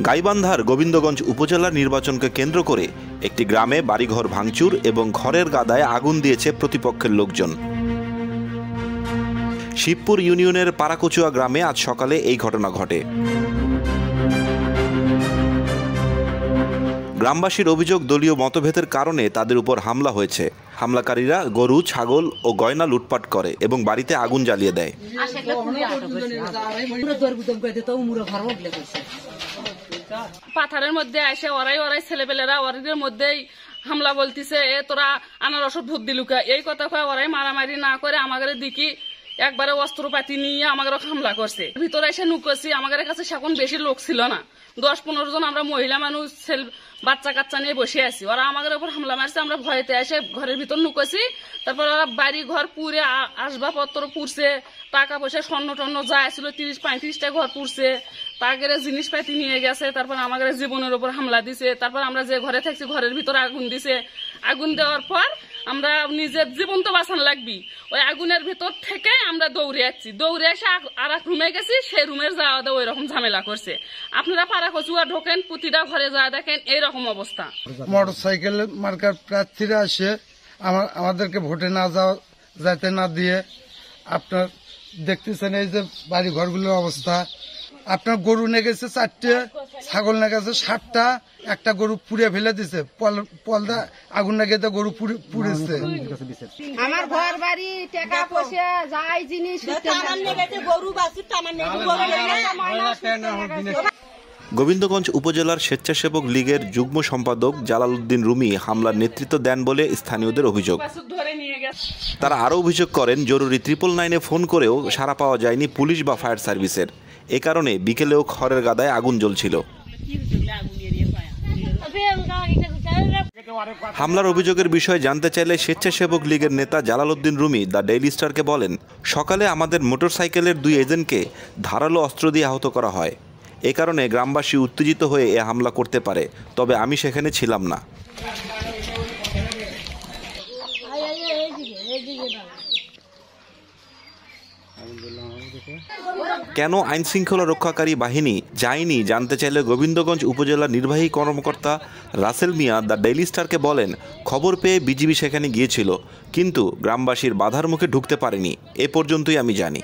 গাইবান্ধার গোবিন্দগঞ্জ উপজেলার নির্বাচনকে কেন্দ্র করে একটি গ্রামে বাড়িঘর ভাঙচুর এবং ঘরের গাদায় আগুন দিয়েছে প্রতিপক্ষের লোকজন। শিবপুর ইউনিয়নের পাড়াকচুয়া গ্রামে আজ সকালে এই ঘটনা ঘটে। গ্রামবাসীর অভিযোগ, দলীয় মতভেদের কারণে তাদের উপর হামলা হয়েছে। হামলাকারীরা গরু, ছাগল ও গয়না লুটপাট করে এবং বাড়িতে আগুন জ্বালিয়ে দেয়। পাথারের মধ্যে এসে ওরাই ছেলেপেলেরা ওদের মধ্যেই হামলা বলতিছে, এ তোরা আনারস ভূত দিলুকা, এই কথা কয়ে ওরাই মারামারি না করে আমাদের দিকে একবারে অস্ত্রপাতি নিয়ে আমাদের হামলা করছে। ভিতরে এসে নুকছি, আমাদের কাছে সেখন বেশি লোক ছিল না, 10-15 জন আমরা মহিলা মানুষ বাচ্চা কাচ্চা নিয়ে বসে আছি। ওরা আমাদের উপর হামলা মারছে, আমরা ভয়েতে এসে ঘরের ভিতর নুকছি। তারপর ওরা বাড়ি ঘর পুড়ে, আসবাবপত্র পুড়ছে, টাকা পয়সা স্বর্ণ টর্ণ যা ছিল 30-35টা ঘর পুড়ছে, তাদের জিনিসপাতি নিয়ে গেছে। তারপর আমাদের জীবনের উপর হামলা দিছে। তারপর আমরা যে ঘরে থাকছি ঘরের ভিতরে আগুন দিছে। আগুন দেওয়ার পর আমরা নিজের জীবন তো বাঁচান লাগবি, ওই আগুনের ভিতর থেকে আমরা দৌড়ে আসছি। দৌড়ে এসে আর এক রুমে গেছি, সেই রুমের যাওয়া ওই রকম ঝামেলা করছে। আপনারা পাড়াকচুয়া ঢোকেন, প্রতিটা ঘরে যা দেখেন এইরকম অবস্থা। মোটরসাইকেল মার্কার প্রার্থীরা আসে আমাদেরকে ভোটে না যাইতে না দিয়ে, আপনার দেখতেছেন এই যে বাড়ি ঘরগুলোর অবস্থা। আপনার গরু নিয়ে গেছে 4টে, ছাগল নিয়ে গেছে 7টা, একটা গরু পুড়ে ফেলে দিছে, পলদা আগুন লাগিয়ে গরু পুড়েছে। আমার ঘর বাড়ি টাকা পয়সা যাই জিনিস গোবিন্দগঞ্জ উপজেলার স্বেচ্ছাসেবক লীগের যুগ্ম সম্পাদক জালাল উদ্দিন রুমি হামলার নেতৃত্ব দেন বলে স্থানীয়দের অভিযোগ। তারা আরও অভিযোগ করেন, জরুরি 999-এ ফোন করেও সাড়া পাওয়া যায়নি পুলিশ বা ফায়ার সার্ভিসের। এ কারণে বিকেলেও খড়ের গাদায় আগুন জ্বলছিল। হামলার অভিযোগের বিষয়ে জানতে চাইলে স্বেচ্ছাসেবক লীগের নেতা জালাল উদ্দিন রুমি দ্য ডেইলি স্টারকে বলেন, সকালে আমাদের মোটরসাইকেলের 2 এজেন্টকে ধারালো অস্ত্র দিয়ে আহত করা হয়। এ কারণে গ্রামবাসী উত্তেজিত হয়ে এ হামলা করতে পারে, তবে আমি সেখানে ছিলাম না। কেন আইনশৃঙ্খলা রক্ষাকারী বাহিনী যায়নি জানতে চাইলে গোবিন্দগঞ্জ উপজেলা নির্বাহী কর্মকর্তা রাসেল মিয়া দ্য ডেইলি স্টারকে বলেন, খবর পেয়ে বিজিবি সেখানে গিয়েছিল, কিন্তু গ্রামবাসীর বাধার মুখে ঢুকতে পারেনি, এ পর্যন্তই আমি জানি।